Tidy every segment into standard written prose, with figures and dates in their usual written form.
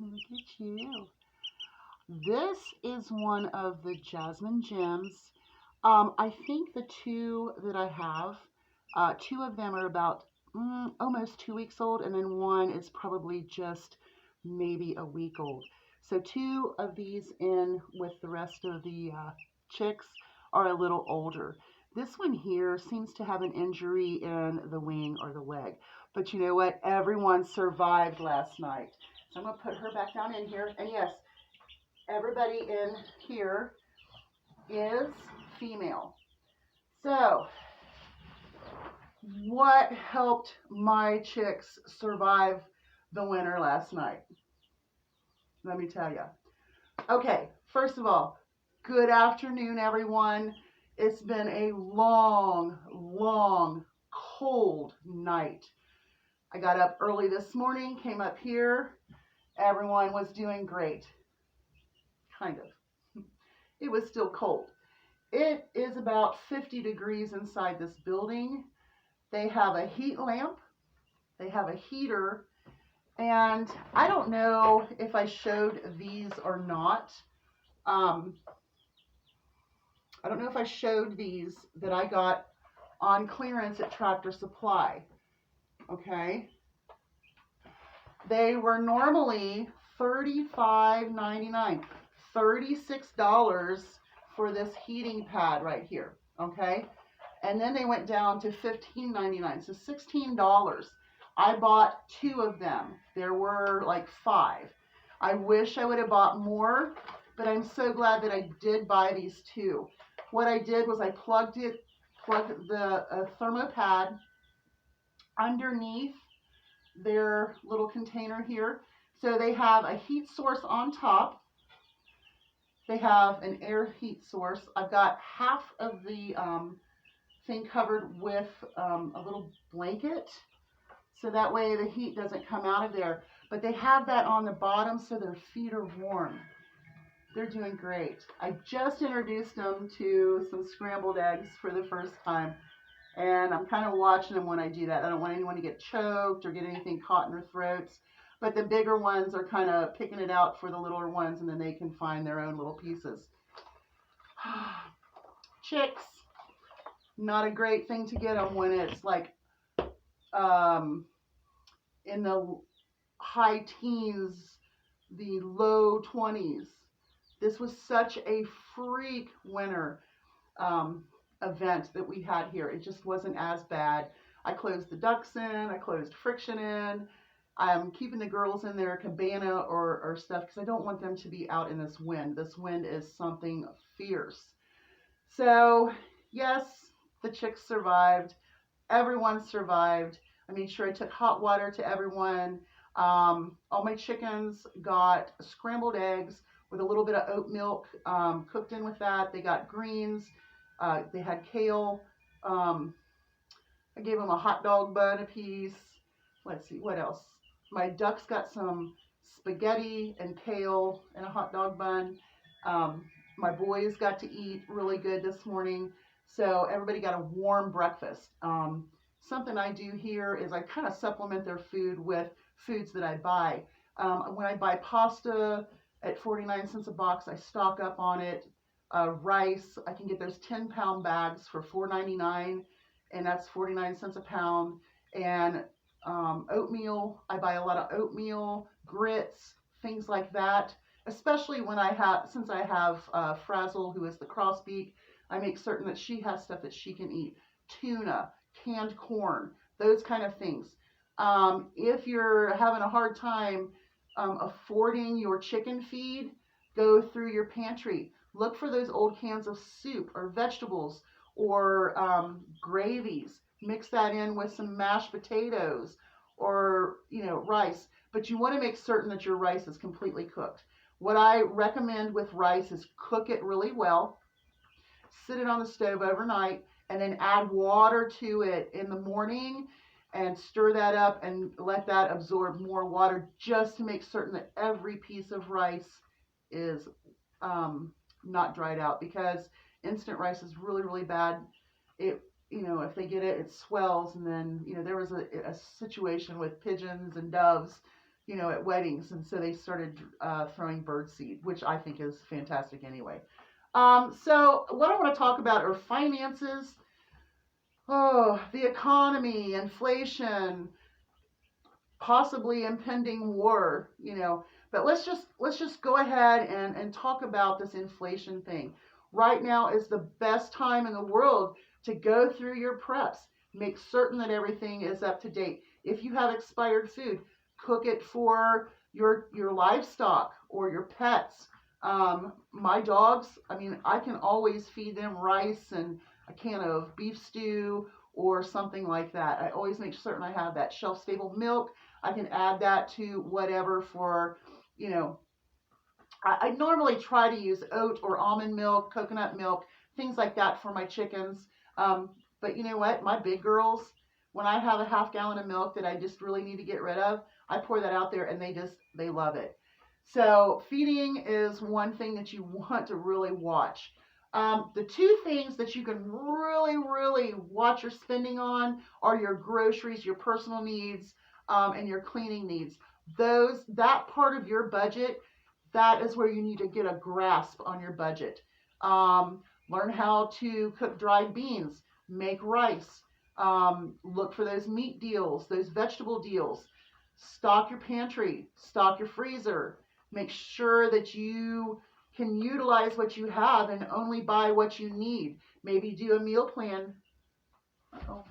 Look at you. This is one of the Jasmine Gems. I think the two that I have, two of them are about almost 2 weeks old, and then one is probably just maybe a week old. So two of these in with the rest of the chicks are a little older. This one here seems to have an injury in the wing or the leg. But you know what? Everyone survived last night. So I'm going to put her back down in here. And yes, everybody in here is female. So, what helped my chicks survive the winter last night? Let me tell you. Okay, first of all, good afternoon, everyone. It's been a long, long, cold night. I got up early this morning, came up here. Everyone was doing great. Kind of. It was still cold. It is about 50 degrees inside this building. They have a heat lamp, they have a heater, and I don't know if I showed these or not. I don't know if I showed these that I got on clearance at Tractor Supply. Okay. They were normally $35.99, $36 for this heating pad right here. Okay. And then they went down to $15.99, so $16. I bought two of them. There were like five. I wish I would have bought more, but I'm so glad that I did buy these two. What I did was I plugged the thermopad underneath their little container here. So they have a heat source on top. They have an air heat source. I've got half of the thing covered with a little blanket, so that way the heat doesn't come out of there. But they have that on the bottom so their feet are warm. They're doing great. I just introduced them to some scrambled eggs for the first time, and I'm kind of watching them when I do that. I don't want anyone to get choked or get anything caught in their throats. But the bigger ones are kind of picking it out for the littler ones, and then they can find their own little pieces. Chicks. Not a great thing to get them when it's like in the high teens, the low 20s. This was such a freak winter event that we had here. It just wasn't as bad. I closed the ducks in, I closed friction in. I'm keeping the girls in their cabana or stuff because I don't want them to be out in this wind. This wind is something fierce. So, yes, the chicks survived. Everyone survived. I made sure I took hot water to everyone. All my chickens got scrambled eggs with a little bit of oat milk cooked in with that. They got greens. They had kale. I gave them a hot dog bun apiece. Let's see, what else? My ducks got some spaghetti and kale and a hot dog bun. My boys got to eat really good this morning. So everybody got a warm breakfast. Something I do here is I kind of supplement their food with foods that I buy. When I buy pasta at 49 cents a box, I stock up on it. Rice, I can get those 10-pound bags for $4.99, and that's 49 cents a pound. And oatmeal, I buy a lot of oatmeal, grits, things like that. Especially when since I have Frazzle, who is the crossbeak, I make certain that she has stuff that she can eat. Tuna, canned corn, those kind of things. If you're having a hard time affording your chicken feed, go through your pantry. Look for those old cans of soup or vegetables or gravies. Mix that in with some mashed potatoes or rice. But you want to make certain that your rice is completely cooked. What I recommend with rice is cook it really well, sit it on the stove overnight, and then add water to it in the morning and stir that up and let that absorb more water just to make certain that every piece of rice is not dried out, because instant rice is really, really bad. If they get it, it swells. And then, there was a situation with pigeons and doves at weddings, and so they started throwing bird seed, which I think is fantastic anyway. So what I want to talk about are finances, the economy, inflation, possibly impending war. But let's just go ahead and talk about this inflation thing. Right now is the best time in the world to go through your preps. Make certain that everything is up to date. If you have expired food, cook it for your livestock or your pets. My dogs, I mean, I can always feed them rice and a can of beef stew or something like that. I always make certain I have that shelf stable milk. I can add that to whatever for, you know, I normally try to use oat or almond milk, coconut milk, things like that for my chickens. But you know what? My big girls, when I have a half gallon of milk that I just really need to get rid of, I pour that out there and they love it. So feeding is one thing that you want to really watch. The two things that you can really, really watch your spending on are your groceries, your personal needs, and your cleaning needs. That part of your budget, that is where you need to get a grasp on your budget. Learn how to cook dried beans, make rice, look for those meat deals, those vegetable deals, stock your pantry, stock your freezer, make sure that you can utilize what you have and only buy what you need. Maybe do a meal plan. Uh-oh.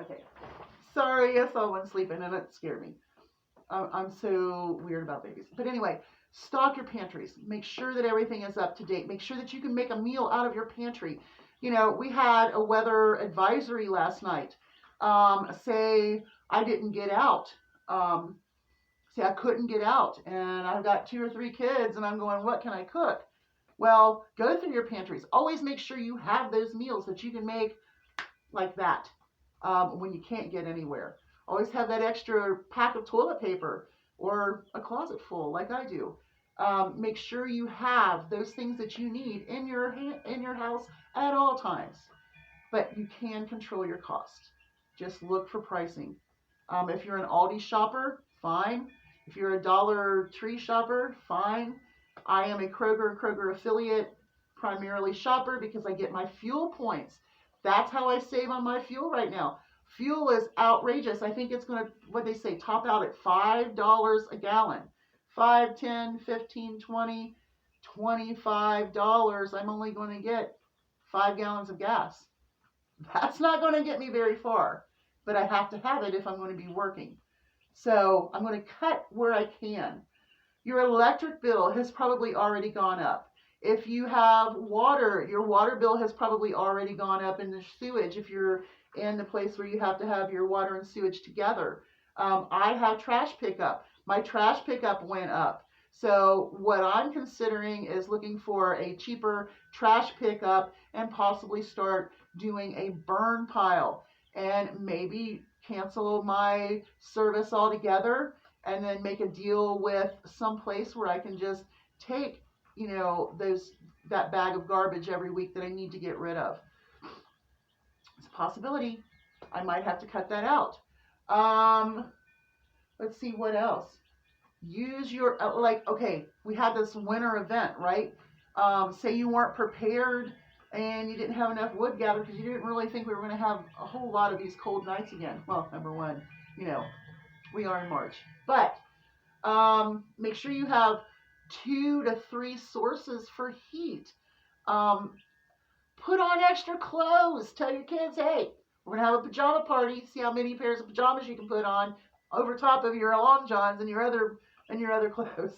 Okay. Sorry, I saw one sleeping and it scared me. I'm so weird about babies. But anyway, stock your pantries. Make sure that everything is up to date. Make sure that you can make a meal out of your pantry. We had a weather advisory last night. Say I didn't get out. Say I couldn't get out and I've got 2 or 3 kids and I'm going, what can I cook? Well, go through your pantries. Always make sure you have those meals that you can make like that when you can't get anywhere. Always have that extra pack of toilet paper or a closet full like I do. Make sure you have those things that you need in your house at all times. But you can control your cost. Just look for pricing. If you're an Aldi shopper, fine. If you're a Dollar Tree shopper, fine. I am a Kroger affiliate primarily shopper because I get my fuel points. That's how I save on my fuel right now. Fuel is outrageous. I think it's going to, what they say, top out at $5 a gallon. $5, $10, $15, $20, $25. I'm only going to get 5 gallons of gas. That's not going to get me very far, but I have to have it if I'm going to be working. So I'm going to cut where I can. Your electric bill has probably already gone up. If you have water, your water bill has probably already gone up, in the sewage if you're in the place where you have to have your water and sewage together. I have trash pickup. My trash pickup went up. So what I'm considering is looking for a cheaper trash pickup and possibly start doing a burn pile and maybe cancel my service altogether and then make a deal with some place where I can just take, that bag of garbage every week that I need to get rid of. It's a possibility. I might have to cut that out. Let's see what else. Use your, okay, we had this winter event, right? Say you weren't prepared and you didn't have enough wood gathered because you didn't really think we were going to have a whole lot of these cold nights again. Well, number one, we are in March. But make sure you have 2 to 3 sources for heat. Put on extra clothes. Tell your kids, hey, we're going to have a pajama party. See how many pairs of pajamas you can put on over top of your long johns and your other clothes.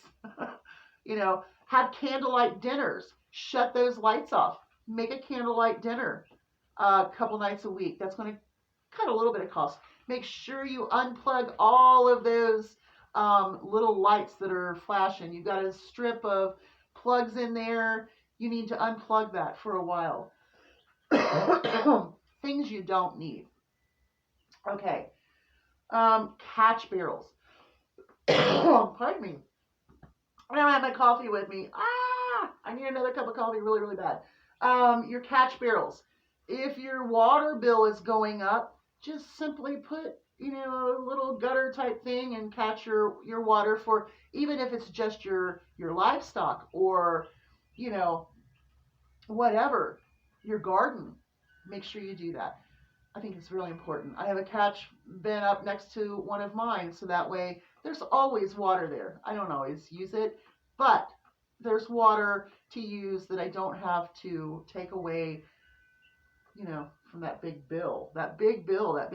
Have candlelight dinners. Shut those lights off. Make a candlelight dinner a couple nights a week. That's going to cut a little bit of cost. Make sure you unplug all of those little lights that are flashing. You've got a strip of plugs in there. You need to unplug that for a while. Things you don't need. Okay. Catch barrels. Pardon me. I don't have my coffee with me. I need another cup of coffee really, really bad. Your catch barrels. If your water bill is going up, just simply put a little gutter type thing and catch your water for, even if it's just your livestock or, you know, whatever, your garden. Make sure you do that. I think it's really important. I have a catch bin up next to one of mine, so that way there's always water there. I don't always use it, but there's water to use that I don't have to take away, from that big bill. That big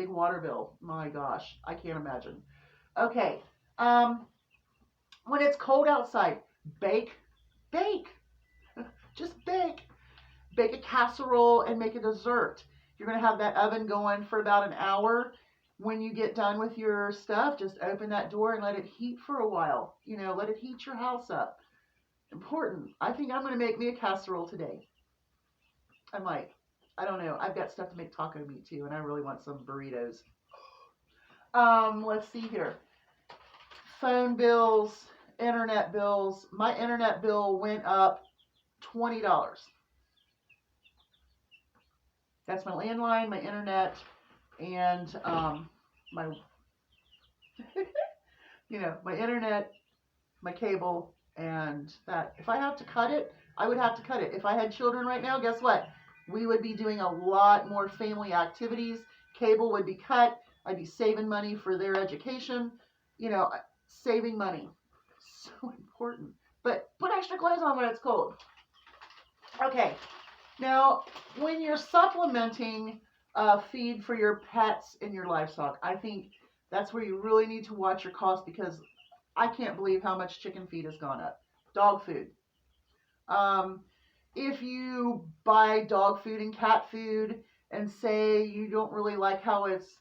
water bill. My gosh, I can't imagine. Okay. Um, when it's cold outside, bake, bake, just bake. Bake a casserole and make a dessert. You're going to have that oven going for about an hour. When you get done with your stuff, just open that door and let it heat for a while. Let it heat your house up. Important. I think I'm going to make me a casserole today. I might. I don't know. I've got stuff to make taco meat too, and I really want some burritos. Let's see here. Phone bills, internet bills. My internet bill went up $20. That's my landline, my internet, and my, my internet, my cable, and that. If I have to cut it, I would have to cut it. If I had children right now, guess what? We would be doing a lot more family activities. Cable would be cut. I'd be saving money for their education. Saving money. So important. But put extra clothes on when it's cold. Okay. Now, when you're supplementing feed for your pets and your livestock, I think that's where you really need to watch your cost, because I can't believe how much chicken feed has gone up. Dog food. If you buy dog food and cat food and say you don't really like how it's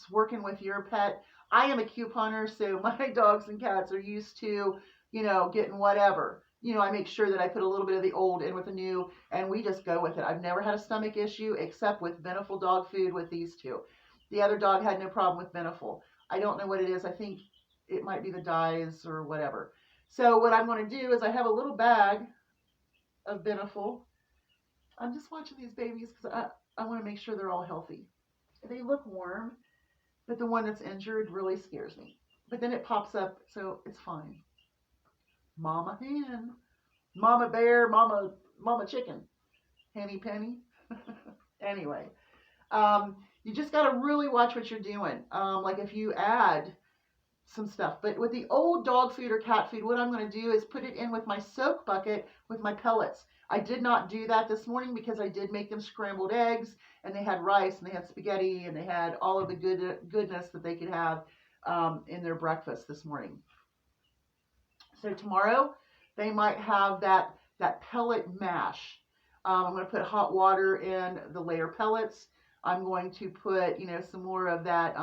working with your pet, I am a couponer, so my dogs and cats are used to, getting whatever. I make sure that I put a little bit of the old in with the new, and we just go with it. I've never had a stomach issue except with Beneful dog food with these two. The other dog had no problem with Beneful. I don't know what it is. I think it might be the dyes or whatever. So what I'm going to do is I have a little bag of Beneful. I'm just watching these babies because I want to make sure they're all healthy. They look warm, but the one that's injured really scares me. But then it pops up, so it's fine. Mama hen, mama bear, mama chicken, Henny Penny. Anyway, you just got to really watch what you're doing. Like if you add some stuff, but with the old dog food or cat food, what I'm going to do is put it in with my soak bucket with my pellets. I did not do that this morning because I did make them scrambled eggs, and they had rice and they had spaghetti and they had all of the goodness that they could have in their breakfast this morning. So tomorrow they might have that pellet mash. I'm going to put hot water in the layer pellets. I'm going to put, some more of that.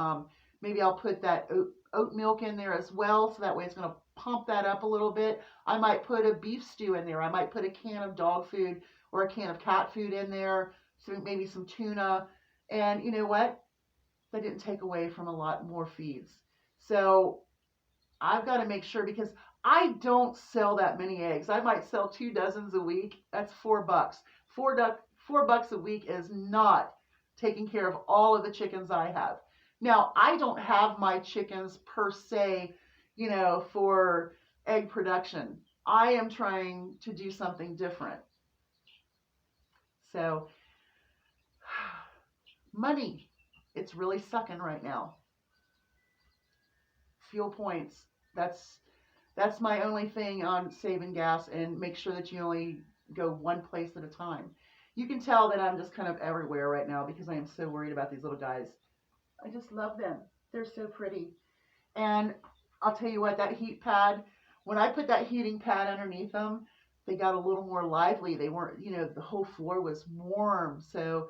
Maybe I'll put that oat milk in there as well, so that way it's going to pump that up a little bit. I might put a beef stew in there. I might put a can of dog food or a can of cat food in there. So maybe some tuna. And you know what? That didn't take away from a lot more feeds. So I've got to make sure, because I don't sell that many eggs. I might sell 2 dozens a week. That's $4. $4 a week is not taking care of all of the chickens I have. Now, I don't have my chickens per se, for egg production. I am trying to do something different. So, money, it's really sucking right now. Fuel points, that's my only thing on saving gas, and make sure that you only go one place at a time. You can tell that I'm just kind of everywhere right now because I am so worried about these little guys. I just love them. They're so pretty. And I'll tell you what, that heat pad, when I put that heating pad underneath them, they got a little more lively. They weren't, the whole floor was warm. So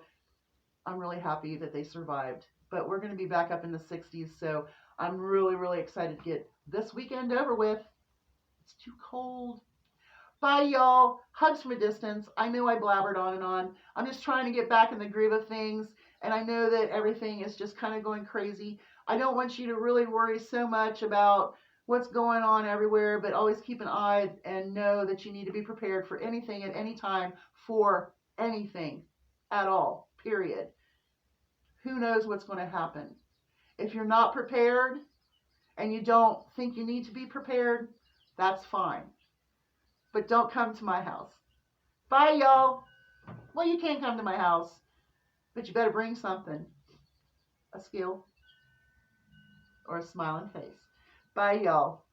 I'm really happy that they survived. But we're going to be back up in the 60s. So I'm really, really excited to get this weekend over with. It's too cold. Bye, y'all. Hugs from a distance. I know I blabbered on and on. I'm just trying to get back in the groove of things. And I know that everything is just kind of going crazy. I don't want you to really worry so much about what's going on everywhere, but always keep an eye and know that you need to be prepared for anything at any time, for anything at all, period. Who knows what's going to happen? If you're not prepared and you don't think you need to be prepared, that's fine. But don't come to my house. Bye, y'all. Well, you can come to my house, but you better bring something. A skill or a smiling face. Bye, y'all.